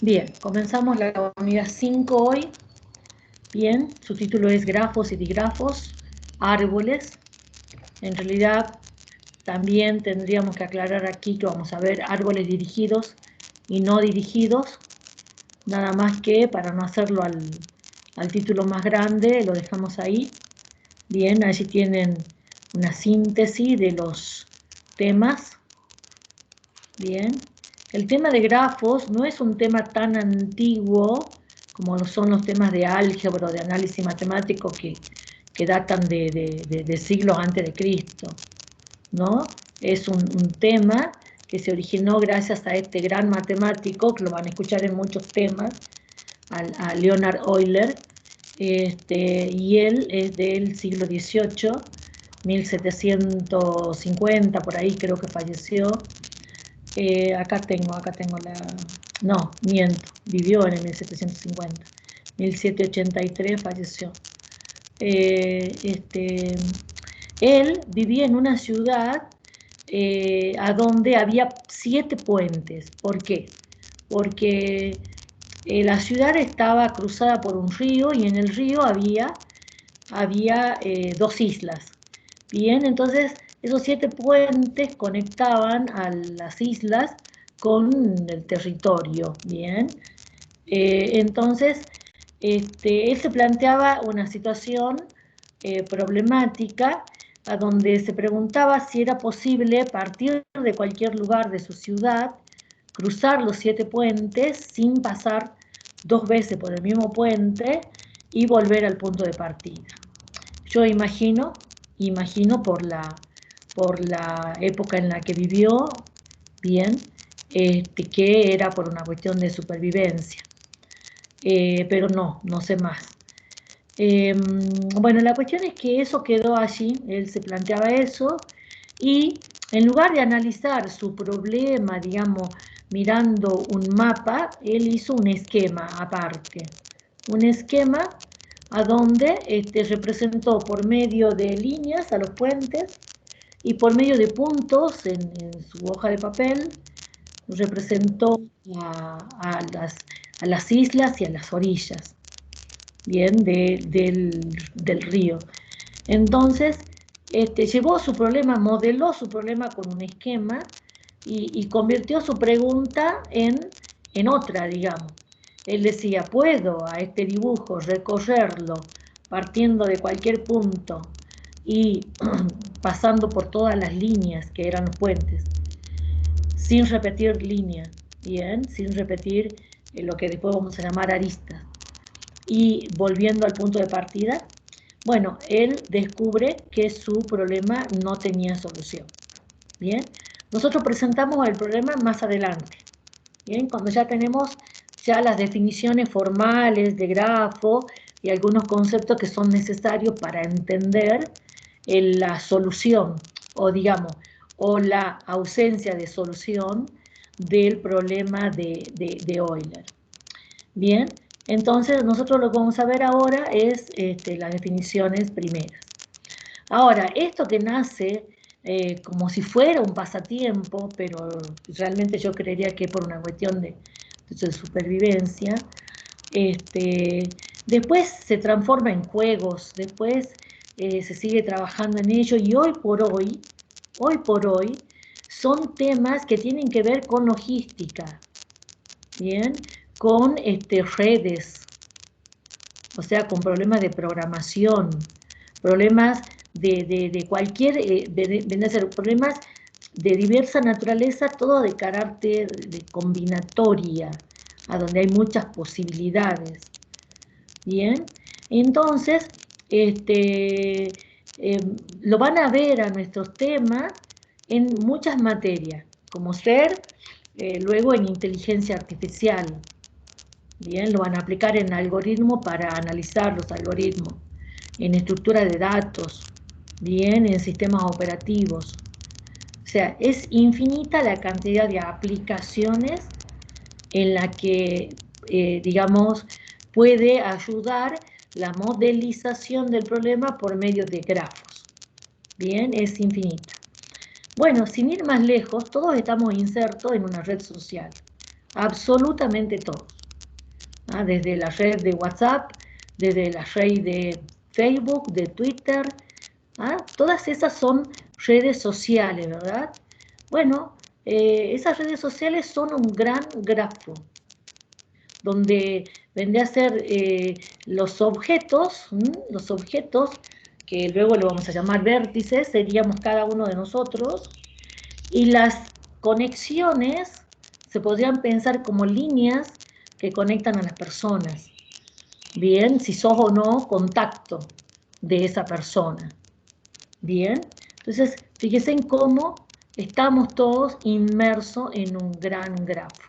Bien, comenzamos la unidad 5 hoy. Bien, su título es Grafos y Digrafos, Árboles. En realidad, también tendríamos que aclarar aquí que vamos a ver árboles dirigidos y no dirigidos, nada más que para no hacerlo al título más grande, lo dejamos ahí. Bien, allí tienen una síntesis de los temas. Bien, el tema de grafos no es un tema tan antiguo como lo son los temas de álgebra o de análisis matemático que datan de siglos antes de Cristo, ¿no? Es un tema que se originó gracias a este gran matemático, que lo van a escuchar en muchos temas, a Leonhard Euler, y él es del siglo XVIII, 1750, por ahí creo que falleció. Acá tengo la... No, miento, vivió en el 1750. 1783 falleció. Eh, este, Él vivía en una ciudad a donde había 7 puentes. ¿Por qué? Porque la ciudad estaba cruzada por un río y en el río había 2 islas. Bien, entonces esos 7 puentes conectaban a las islas con el territorio. Bien, entonces él se planteaba una situación problemática a donde se preguntaba si era posible partir de cualquier lugar de su ciudad, cruzar los 7 puentes sin pasar 2 veces por el mismo puente y volver al punto de partida. Yo imagino por la época en la que vivió, bien, que era por una cuestión de supervivencia. Pero no sé más. Bueno, la cuestión es que eso quedó allí, él se planteaba eso, y en lugar de analizar su problema, digamos, mirando un mapa, él hizo un esquema aparte, un esquema a donde representó por medio de líneas a los puentes y por medio de puntos en su hoja de papel, representó a las islas y a las orillas, bien, del río. Entonces, llevó su problema, modeló su problema con un esquema y convirtió su pregunta en otra, digamos. Él decía, ¿puedo a este dibujo recorrerlo partiendo de cualquier punto y pasando por todas las líneas que eran los puentes, sin repetir línea, bien, sin repetir lo que después vamos a llamar aristas, y volviendo al punto de partida? Bueno, él descubre que su problema no tenía solución. Bien, nosotros presentamos el problema más adelante. Bien, cuando ya tenemos ya las definiciones formales de grafo y algunos conceptos que son necesarios para entender la solución o digamos, o la ausencia de solución del problema de Euler. Bien, entonces nosotros lo que vamos a ver ahora es las definiciones primeras. Ahora, esto que nace como si fuera un pasatiempo, pero realmente yo creería que por una cuestión de supervivencia, después se transforma en juegos, después se sigue trabajando en ello y hoy por hoy, son temas que tienen que ver con logística, ¿bien? Con redes, o sea, con problemas de programación, problemas de cualquier, de ser problemas de diversa naturaleza, todo de carácter de combinatoria, a donde hay muchas posibilidades. Bien, entonces, lo van a ver a nuestros temas en muchas materias, como ser, luego en inteligencia artificial. Bien, lo van a aplicar en algoritmos para analizar los algoritmos, en estructura de datos, bien, en sistemas operativos. O sea, es infinita la cantidad de aplicaciones en la que, digamos, puede ayudar la modelización del problema por medio de grafos. Bien, es infinita. Bueno, sin ir más lejos, todos estamos insertos en una red social. absolutamente todos. Desde la red de WhatsApp, desde la red de Facebook, de Twitter, todas esas son redes sociales, ¿verdad? Bueno, esas redes sociales son un gran grafo, donde vendría a ser los objetos, que luego lo vamos a llamar vértices, seríamos cada uno de nosotros, y las conexiones se podrían pensar como líneas que conectan a las personas. Bien, si sos o no contacto de esa persona. Bien, entonces fíjense en cómo estamos todos inmersos en un gran grafo.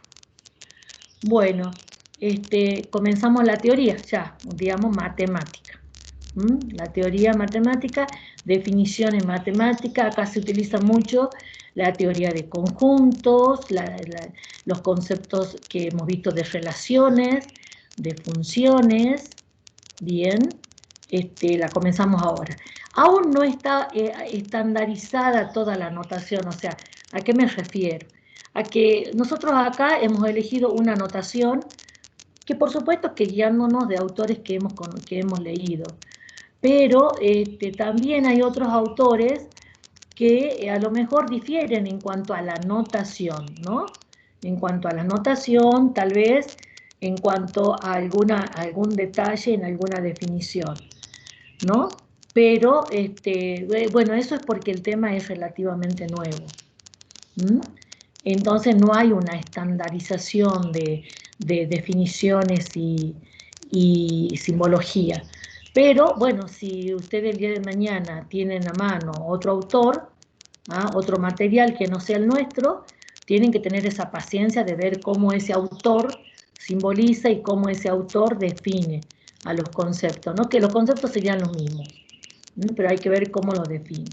Bueno, comenzamos la teoría, ya, digamos matemática. La teoría matemática, definiciones matemáticas, acá se utiliza mucho la teoría de conjuntos, los conceptos que hemos visto de relaciones, de funciones. Bien, la comenzamos ahora. Aún no está estandarizada toda la notación, o sea, ¿a qué me refiero? A que nosotros acá hemos elegido una notación que por supuesto que guiándonos de autores que hemos leído, pero también hay otros autores que a lo mejor difieren en cuanto a la notación, ¿no? En cuanto a la notación, tal vez en cuanto a algún detalle en alguna definición, ¿no? Pero, bueno, eso es porque el tema es relativamente nuevo. Entonces no hay una estandarización de definiciones y simbología. Pero, bueno, si ustedes el día de mañana tienen a mano otro autor, otro material que no sea el nuestro, tienen que tener esa paciencia de ver cómo ese autor simboliza y cómo ese autor define a los conceptos, ¿no? Que los conceptos serían los mismos, pero hay que ver cómo los define.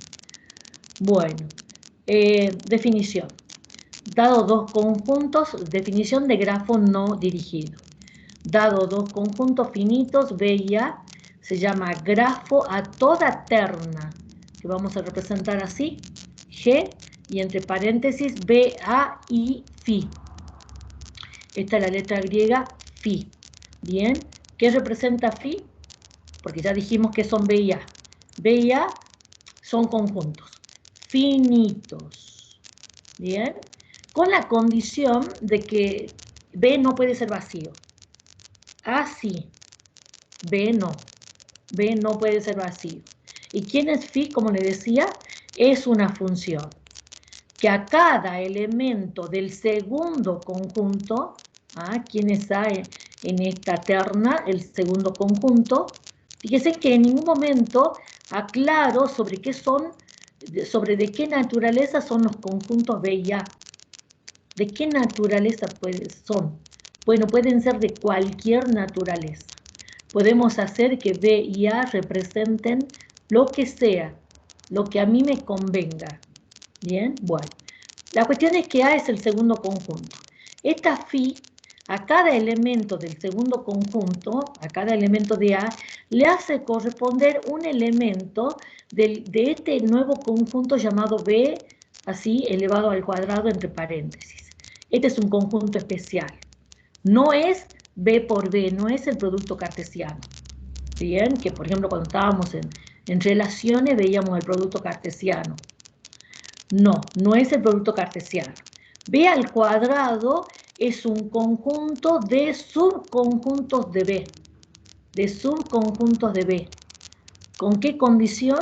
Bueno, definición. Dado dos conjuntos, definición de grafo no dirigido. Dado dos conjuntos finitos, B y A, se llama grafo a toda terna, que vamos a representar así, G, y entre paréntesis, B, A y Φ. Esta es la letra griega, Φ. Bien, ¿qué representa Φ? Porque ya dijimos que son B y A. B y A son conjuntos finitos. Bien, con la condición de que B no puede ser vacío. A sí, B no. B no puede ser vacío. ¿Y quién es Φ? Como le decía, es una función que a cada elemento del segundo conjunto, ¿quién está en esta terna, el segundo conjunto? Fíjense que en ningún momento aclaro sobre de qué naturaleza son los conjuntos B y A. ¿De qué naturaleza son? Bueno, pueden ser de cualquier naturaleza. Podemos hacer que B y A representen lo que sea, lo que a mí me convenga. Bien, bueno. La cuestión es que A es el segundo conjunto. Esta Φ, a cada elemento del segundo conjunto, a cada elemento de A, le hace corresponder un elemento de este nuevo conjunto llamado B, así elevado al cuadrado entre paréntesis. Este es un conjunto especial. No es B por B, no es el producto cartesiano. Bien, que por ejemplo cuando estábamos en relaciones veíamos el producto cartesiano. No, no es el producto cartesiano. B al cuadrado es un conjunto de subconjuntos de B. De subconjuntos de B. ¿Con qué condición?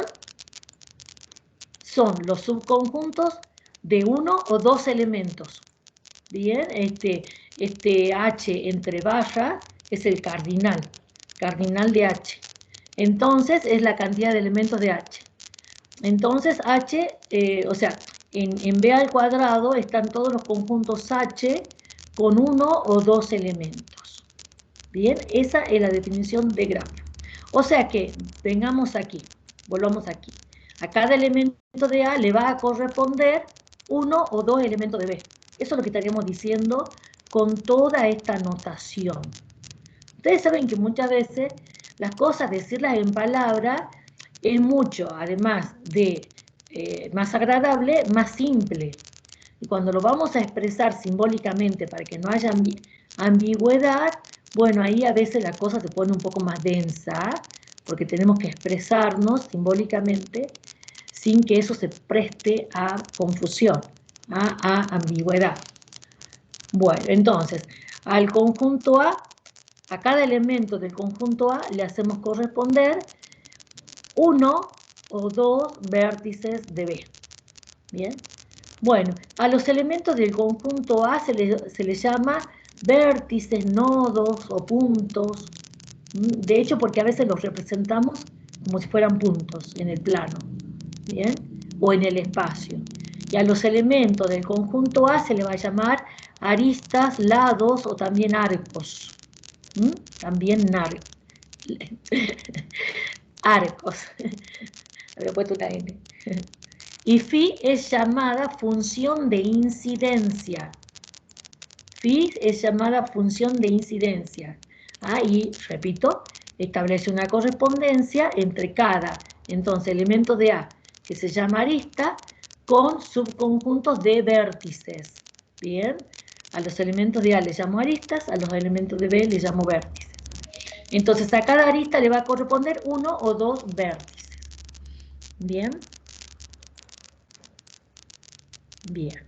Son los subconjuntos de uno o dos elementos. Bien, H entre barra es el cardinal de H. Entonces es la cantidad de elementos de H. Entonces H, o sea, en B al cuadrado están todos los conjuntos H con uno o dos elementos. Bien, esa es la definición de grafo. O sea que, vengamos aquí, volvamos aquí. A cada elemento de A le va a corresponder uno o dos elementos de B. Eso es lo que estaríamos diciendo con toda esta notación. Ustedes saben que muchas veces las cosas, decirlas en palabras, es mucho, además de más agradable, más simple. Y cuando lo vamos a expresar simbólicamente para que no haya ambigüedad, bueno, ahí a veces la cosa se pone un poco más densa, porque tenemos que expresarnos simbólicamente sin que eso se preste a confusión, a ambigüedad. Bueno, entonces, al conjunto a cada elemento del conjunto A le hacemos corresponder uno o dos vértices de B. Bien. Bueno, a los elementos del conjunto A se les llama vértices, nodos o puntos. De hecho, porque a veces los representamos como si fueran puntos en el plano, ¿bien? O en el espacio. Y a los elementos del conjunto A se le va a llamar aristas, lados o también arcos. También arcos. Había puesto una N. Y phi es llamada función de incidencia. Phi es llamada función de incidencia. Y, repito, establece una correspondencia entre cada, entonces, elemento de A, que se llama arista, con subconjuntos de vértices. Bien, a los elementos de A les llamo aristas, a los elementos de B les llamo vértices. Entonces, a cada arista le va a corresponder uno o dos vértices. Bien. Bien,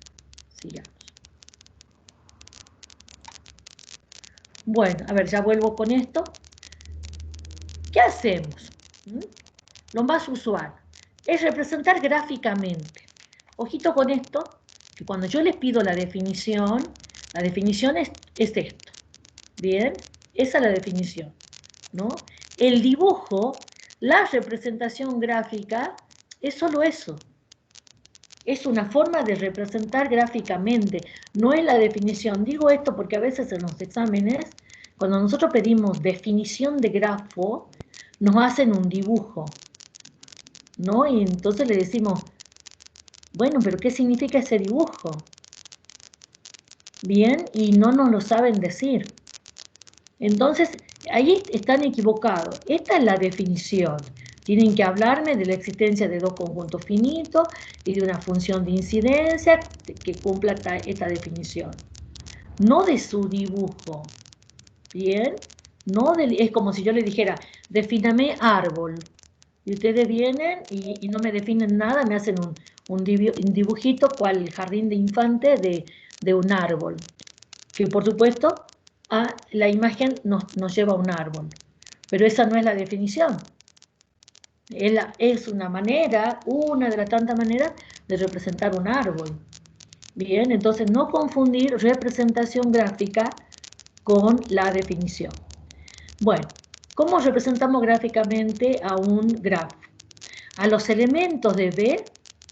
sigamos. Bueno, a ver, ya vuelvo con esto. ¿Qué hacemos? Lo más usual es representar gráficamente. Ojito con esto, que cuando yo les pido la definición es esto. Bien, esa es la definición, ¿no? El dibujo, la representación gráfica, es solo eso. Es una forma de representar gráficamente, no es la definición. Digo esto porque a veces en los exámenes, cuando nosotros pedimos definición de grafo, nos hacen un dibujo, ¿no? Y entonces le decimos, bueno, pero ¿qué significa ese dibujo? Bien, y no nos lo saben decir. Entonces, ahí están equivocados. Esta es la definición. Tienen que hablarme de la existencia de dos conjuntos finitos y de una función de incidencia que cumpla esta definición. No de su dibujo. ¿Bien? Es como si yo le dijera, defíname árbol. Y ustedes vienen y no me definen nada, me hacen un dibujito cual jardín de infante de un árbol. Que por supuesto, la imagen nos lleva a un árbol. Pero esa no es la definición. Es una de las tantas maneras de representar un árbol. Bien, entonces no confundir representación gráfica con la definición. Bueno, ¿cómo representamos gráficamente a un grafo? A los elementos de B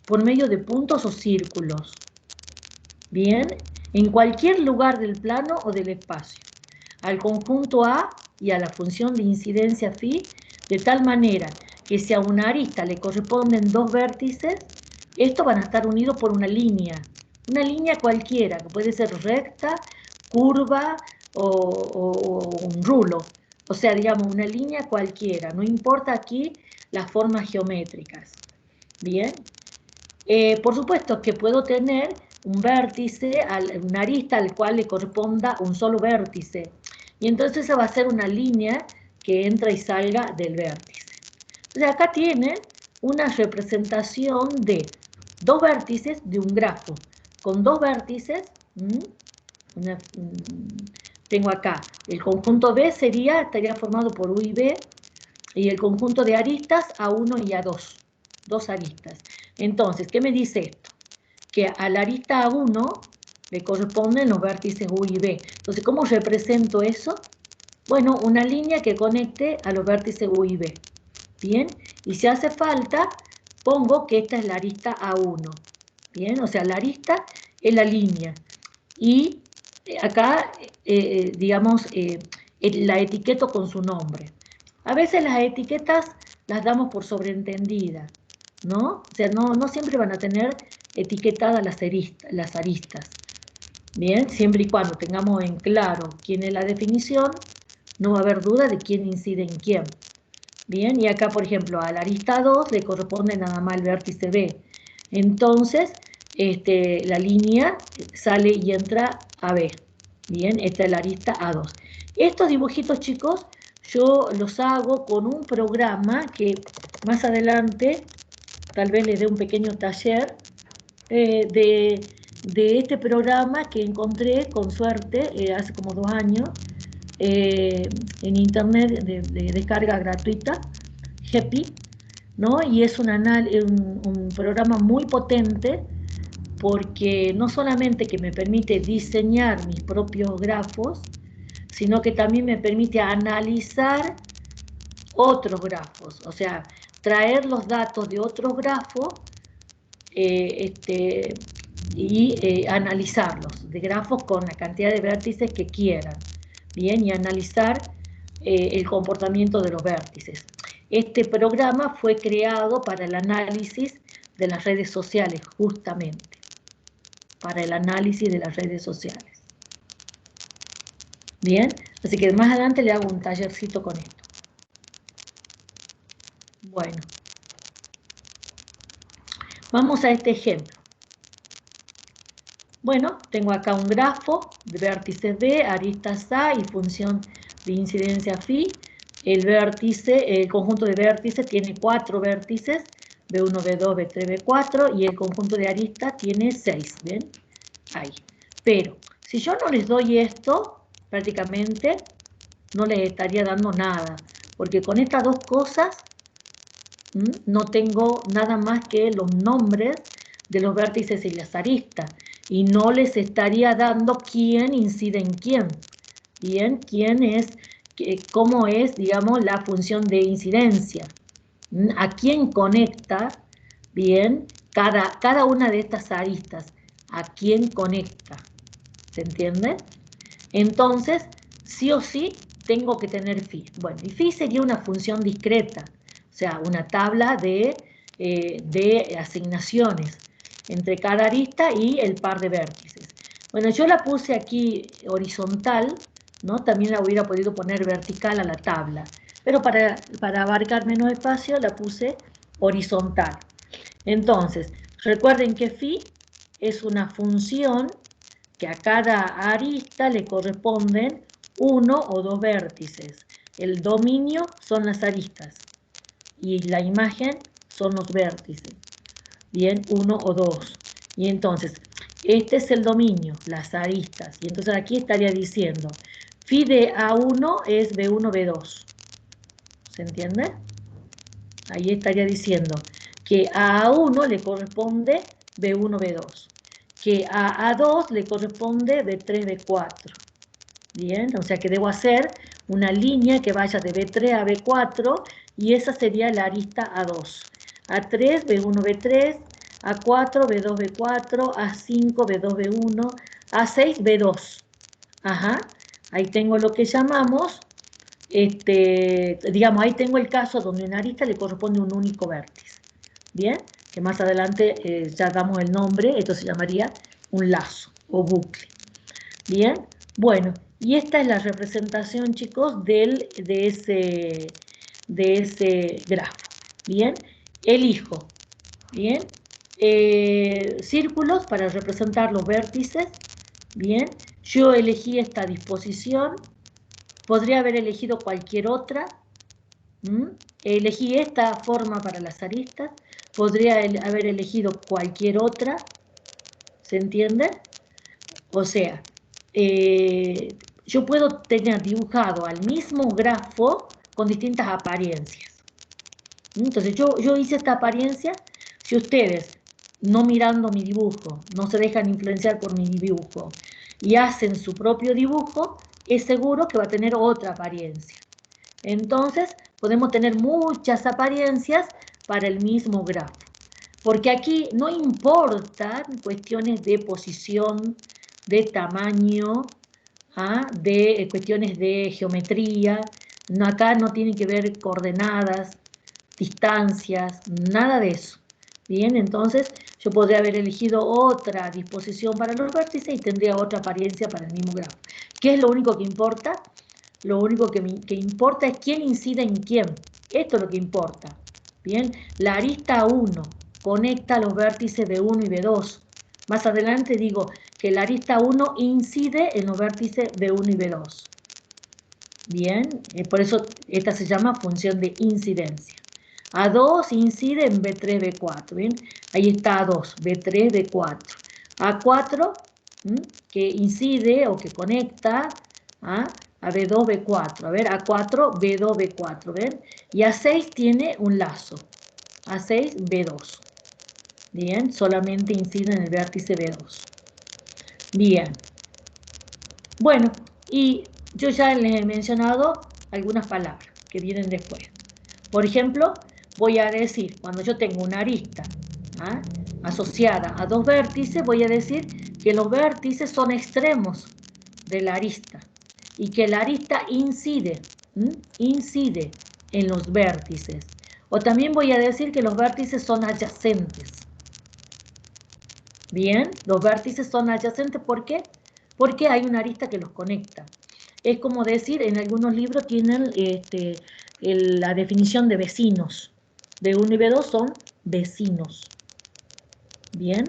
por medio de puntos o círculos. Bien, en cualquier lugar del plano o del espacio. Al conjunto A y a la función de incidencia phi, de tal manera que si a una arista le corresponden dos vértices, estos van a estar unidos por una línea cualquiera, que puede ser recta, curva o un rulo. O sea, digamos, una línea cualquiera, no importa aquí las formas geométricas. Bien. Por supuesto que puedo tener un vértice, una arista al cual le corresponda un solo vértice. Y entonces esa va a ser una línea que entra y salga del vértice. Entonces acá tienen una representación de dos vértices de un grafo. Con dos vértices, tengo acá, el conjunto B estaría formado por U y B, y el conjunto de aristas A1 y A2, dos aristas. Entonces, ¿qué me dice esto? Que a la arista A1 le corresponden los vértices U y B. Entonces, ¿cómo represento eso? Bueno, una línea que conecte a los vértices U y B. Bien, y si hace falta, pongo que esta es la arista A1. Bien, o sea, la arista es la línea. Y acá, digamos, la etiqueto con su nombre. A veces las etiquetas las damos por sobreentendidas, ¿no? O sea, no siempre van a tener etiquetadas las aristas. Bien, siempre y cuando tengamos en claro quién es la definición, no va a haber duda de quién incide en quién. Bien, y acá, por ejemplo, a la arista 2 le corresponde nada más el vértice B. Entonces, la línea sale y entra a B. Bien, esta es la arista A2. Estos dibujitos, chicos, yo los hago con un programa que más adelante tal vez les dé un pequeño taller de este programa que encontré con suerte hace como 2 años en internet de descarga gratuita, Happy, ¿no? Y es un programa muy potente porque no solamente que me permite diseñar mis propios grafos, sino que también me permite analizar otros grafos, o sea, traer los datos de otros grafos y analizarlos, de grafos con la cantidad de vértices que quieran, bien, y analizar el comportamiento de los vértices. Este programa fue creado para el análisis de las redes sociales, justamente, para el análisis de las redes sociales. Bien, así que más adelante le hago un tallercito con esto. Bueno, vamos a este ejemplo. Bueno, tengo acá un grafo de vértices B, aristas A y función de incidencia phi. El conjunto de vértices tiene 4 vértices, B1, B2, B3, B4, y el conjunto de aristas tiene 6, ¿ven? Ahí. Pero, si yo no les doy esto, prácticamente no les estaría dando nada, porque con estas dos cosas no tengo nada más que los nombres de los vértices y las aristas, y no les estaría dando quién incide en quién, bien, cómo es, digamos, la función de incidencia, a quién conecta, bien, cada una de estas aristas, a quién conecta, ¿se entiende? Entonces, sí o sí, tengo que tener phi. Bueno, y phi sería una función discreta, o sea, una tabla de asignaciones entre cada arista y el par de vértices. Bueno, yo la puse aquí horizontal, ¿no? También la hubiera podido poner vertical a la tabla, pero para abarcar menos espacio la puse horizontal. Entonces, recuerden que phi es una función que a cada arista le corresponden 1 o 2 vértices. El dominio son las aristas y la imagen son los vértices. Bien, 1 o 2. Y entonces, este es el dominio, las aristas. Y entonces aquí estaría diciendo, phi de A1 es B1, B2. ¿Se entiende? Ahí estaría diciendo que a A1 le corresponde B1, B2. Que a A2 le corresponde B3, B4. Bien, o sea que debo hacer una línea que vaya de B3 a B4 y esa sería la arista A2. A3, B1, B3, A4, B2, B4, A5, B2, B1, A6, B2. Ajá, ahí tengo lo que llamamos, digamos, ahí tengo el caso donde una arista le corresponde un único vértice. Bien, que más adelante ya damos el nombre, esto se llamaría un lazo o bucle. Bien, bueno, y esta es la representación, chicos, de ese grafo. Bien, elijo, bien, círculos para representar los vértices. Bien, yo elegí esta disposición, podría haber elegido cualquier otra. Elegí esta forma para las aristas, podría haber elegido cualquier otra, ¿se entiende? O sea, yo puedo tener dibujado al mismo grafo con distintas apariencias. Entonces yo hice esta apariencia. Si ustedes, no mirando mi dibujo, no se dejan influenciar por mi dibujo y hacen su propio dibujo, es seguro que va a tener otra apariencia. Entonces podemos tener muchas apariencias para el mismo grafo, porque aquí no importan cuestiones de posición, de tamaño, de cuestiones de geometría. No, acá no tienen que ver coordenadas, distancias, nada de eso. Bien, entonces yo podría haber elegido otra disposición para los vértices y tendría otra apariencia para el mismo grafo. ¿Qué es lo único que importa? Lo único que importa es quién incide en quién. Esto es lo que importa. Bien, la arista 1 conecta los vértices B1 y B2. Más adelante digo que la arista 1 incide en los vértices B1 y B2. Bien, por eso esta se llama función de incidencia. A2 incide en B3, B4, ¿bien? Ahí está A2, B3, B4. A4, que incide o que conecta a B2, B4. A ver, A4, B2, B4, ¿ven? Y A6 tiene un lazo. A6, B2. Bien, solamente incide en el vértice B2. Bien. Bueno, y yo ya les he mencionado algunas palabras que vienen después. Por ejemplo, voy a decir, cuando yo tengo una arista asociada a dos vértices, voy a decir que los vértices son extremos de la arista y que la arista incide en los vértices. O también voy a decir que los vértices son adyacentes. Bien, los vértices son adyacentes, ¿por qué? Porque hay una arista que los conecta. Es como decir, en algunos libros tienen la definición de vecinos. B1 y B2 son vecinos. Bien,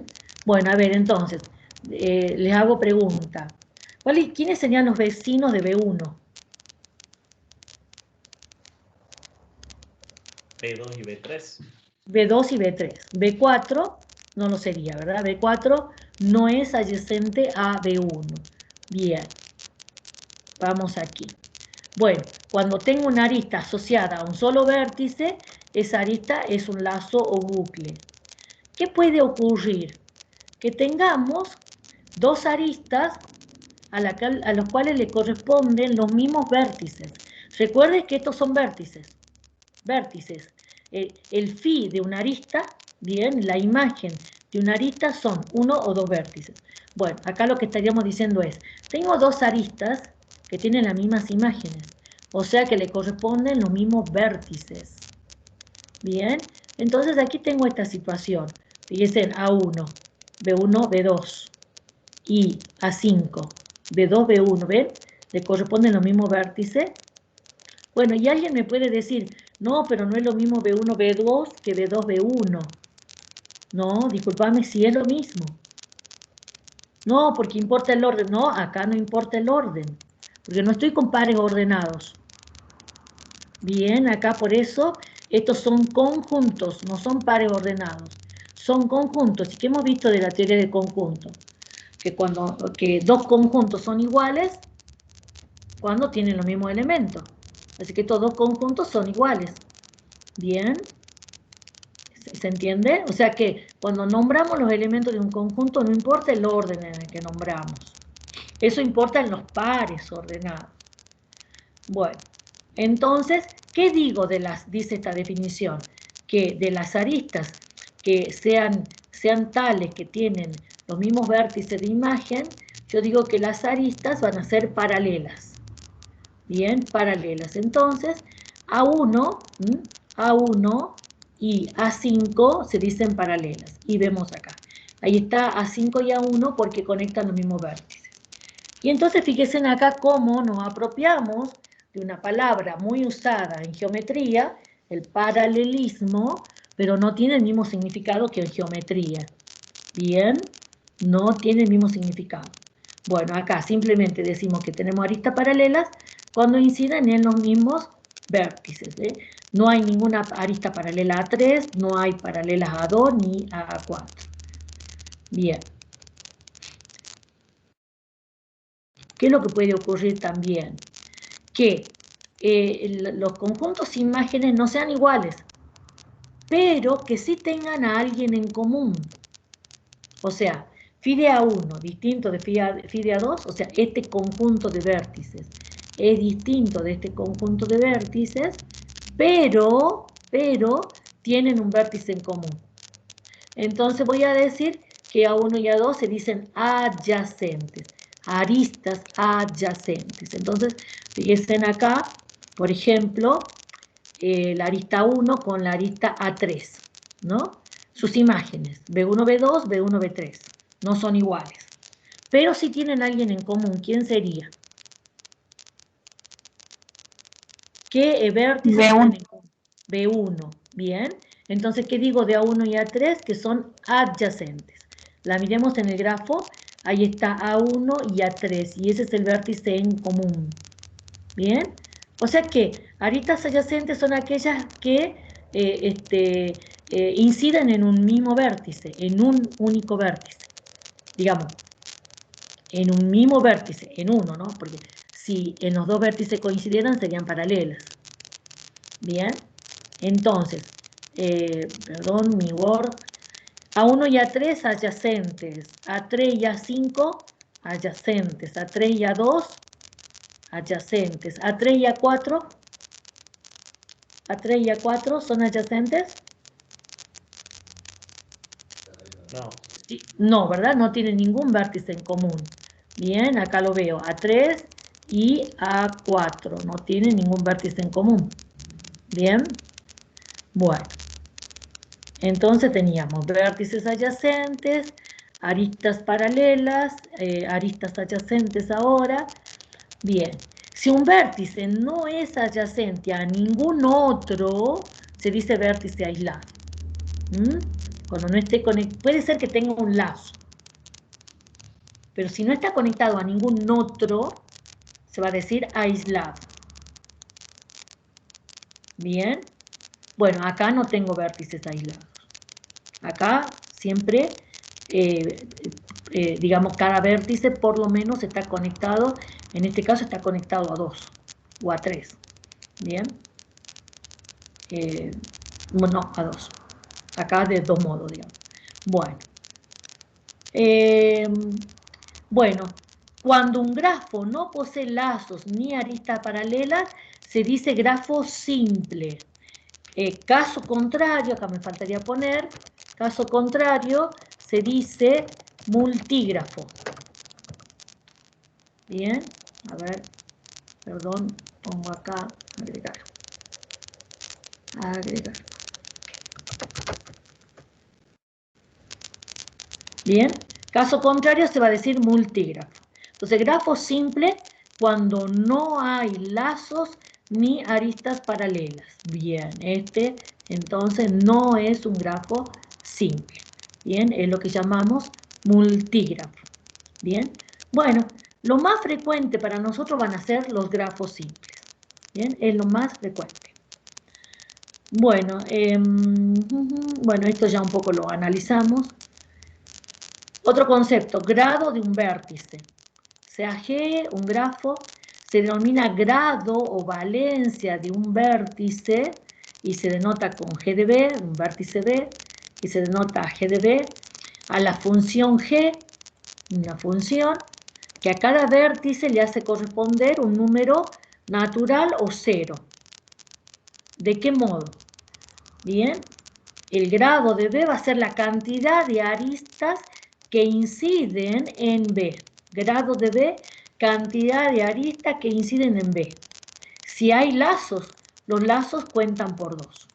bueno, a ver, entonces, les hago pregunta. ¿Quiénes serían los vecinos de B1? B2 y B3. B2 y B3. B4 no lo sería, ¿verdad? B4 no es adyacente a B1. Bien, vamos aquí. Bueno, cuando tengo una arista asociada a un solo vértice, esa arista es un lazo o bucle. ¿Qué puede ocurrir? Que tengamos dos aristas a los cuales le corresponden los mismos vértices. Recuerden que estos son vértices. Vértices. El phi de una arista, bien, la imagen de una arista son uno o dos vértices. Bueno, acá lo que estaríamos diciendo es, tengo dos aristas que tienen las mismas imágenes, o sea que le corresponden los mismos vértices. Bien, entonces aquí tengo esta situación. Fíjense, A1, B1, B2 y A5, B2, B1, ¿ven? Le corresponden los mismos vértices. Bueno, y alguien me puede decir, no, pero no es lo mismo B1, B2 que B2, B1. No, discúlpame, si es lo mismo. No, porque importa el orden. No, acá no importa el orden, porque no estoy con pares ordenados. Bien, acá por eso estos son conjuntos, no son pares ordenados. Son conjuntos. ¿Y qué hemos visto de la teoría de conjuntos? Que dos conjuntos son iguales cuando tienen los mismos elementos. Así que estos dos conjuntos son iguales. Bien. ¿Se entiende? O sea que cuando nombramos los elementos de un conjunto no importa el orden en el que nombramos. Eso importa en los pares ordenados. Bueno, entonces, ¿qué digo dice esta definición? Que de las aristas que sean tales que tienen los mismos vértices de imagen, yo digo que las aristas van a ser paralelas. Bien, paralelas. Entonces, A1 y A5 se dicen paralelas. Y vemos acá. Ahí está A5 y A1 porque conectan los mismos vértices. Y entonces fíjense acá cómo nos apropiamos de una palabra muy usada en geometría, el paralelismo, pero no tiene el mismo significado que en geometría. Bien, no tiene el mismo significado. Bueno, acá simplemente decimos que tenemos aristas paralelas cuando inciden en los mismos vértices. No hay ninguna arista paralela a 3, no hay paralelas a 2 ni a 4. Bien. ¿Qué es lo que puede ocurrir también? Que los conjuntos imágenes no sean iguales, pero que sí tengan a alguien en común. O sea, phi de A1 distinto de phi de A2, o sea, este conjunto de vértices es distinto de este conjunto de vértices, pero tienen un vértice en común. Entonces voy a decir que A1 y A2 se dicen adyacentes, aristas adyacentes. Entonces, fíjense acá, por ejemplo, la arista 1 con la arista A3, ¿no? Sus imágenes, B1, B2, B1, B3, no son iguales. Pero sí tienen alguien en común. ¿Quién sería? ¿Qué vértices tienen en común? B1, bien. Entonces, ¿qué digo de A1 y A3? Que son adyacentes. la miremos en el grafo, ahí está A1 y A3, y ese es el vértice en común. ¿Bien? O sea que aristas adyacentes son aquellas que inciden en un mismo vértice, en un único vértice. Digamos, en un mismo vértice, en uno, ¿no? Porque si en los dos vértices coincidieran, serían paralelas. Bien, entonces, perdón, mi Word, A1 y A3 adyacentes, A3 y A5 adyacentes, A3 y A2 adyacentes, A3 y A4, A3 y A4 son adyacentes. No. Sí, no, ¿verdad? No tienen ningún vértice en común. Bien, acá lo veo, A3 y A4, no tienen ningún vértice en común. Bien, bueno. Entonces teníamos vértices adyacentes, aristas paralelas, aristas adyacentes ahora. Bien, si un vértice no es adyacente a ningún otro, se dice vértice aislado. Cuando no esté conectado, puede ser que tenga un lazo, pero si no está conectado a ningún otro, se va a decir aislado. Bien, bueno, acá no tengo vértices aislados. Acá siempre, digamos, cada vértice por lo menos está conectado, en este caso está conectado a 2 o a 3. Bien, no, a 2. Acá de dos modos, digamos. Bueno. Bueno, cuando un grafo no posee lazos ni aristas paralelas, se dice grafo simple. Caso contrario, acá me faltaría poner, caso contrario, se dice multígrafo. Bien, a ver, perdón, pongo acá, agregar. Agregar. Bien, caso contrario se va a decir multígrafo. Entonces, grafo simple cuando no hay lazos ni aristas paralelas. Bien, este entonces no es un grafo simple. Bien, es lo que llamamos multígrafo. Bien, bueno, lo más frecuente para nosotros van a ser los grafos simples. Bien, es lo más frecuente. Bueno, bueno, esto ya un poco lo analizamos. Otro concepto, grado de un vértice. Sea G, un grafo, se denomina grado o valencia de un vértice y se denota con G de B, un vértice B, y se denota G de B, a la función G, una función que a cada vértice le hace corresponder un número natural o cero. ¿De qué modo? Bien, el grado de B va a ser la cantidad de aristas que inciden en B. Grado de B, cantidad de aristas que inciden en B. Si hay lazos, los lazos cuentan por 2.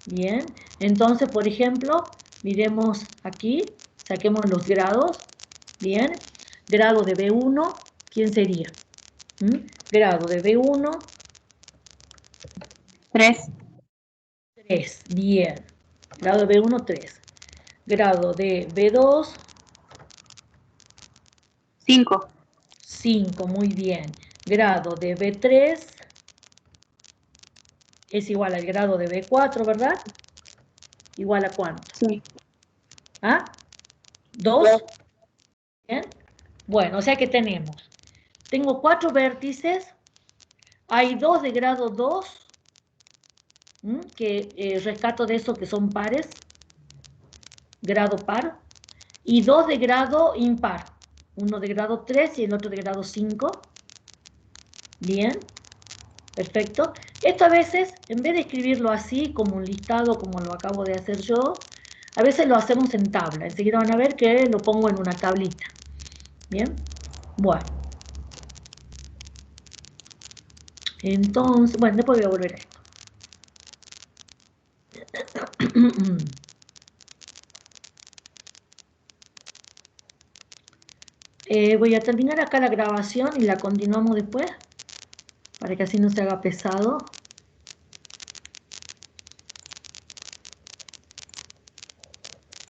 Bien, entonces, por ejemplo, miremos aquí, saquemos los grados. Bien, grado de B1, ¿quién sería? Grado de B1. 3. 3, bien. Grado de B1, 3. Grado de B2. 5. 5, muy bien. Grado de B3 es igual al grado de B4, ¿verdad? ¿Igual a cuánto? Sí. ¿Ah? 2. Bien. Bueno, o sea que tengo 4 vértices, hay 2 de grado 2, que rescato de esos que son pares, grado par, y 2 de grado impar, uno de grado 3 y el otro de grado 5. Bien, perfecto. Esto a veces, en vez de escribirlo así, como un listado, como lo acabo de hacer yo, a veces lo hacemos en tabla. Enseguida van a ver que lo pongo en una tablita. Bien, bueno. Entonces, bueno, después voy a volver a esto. Voy a terminar acá la grabación y la continuamos después, para que así no se haga pesado.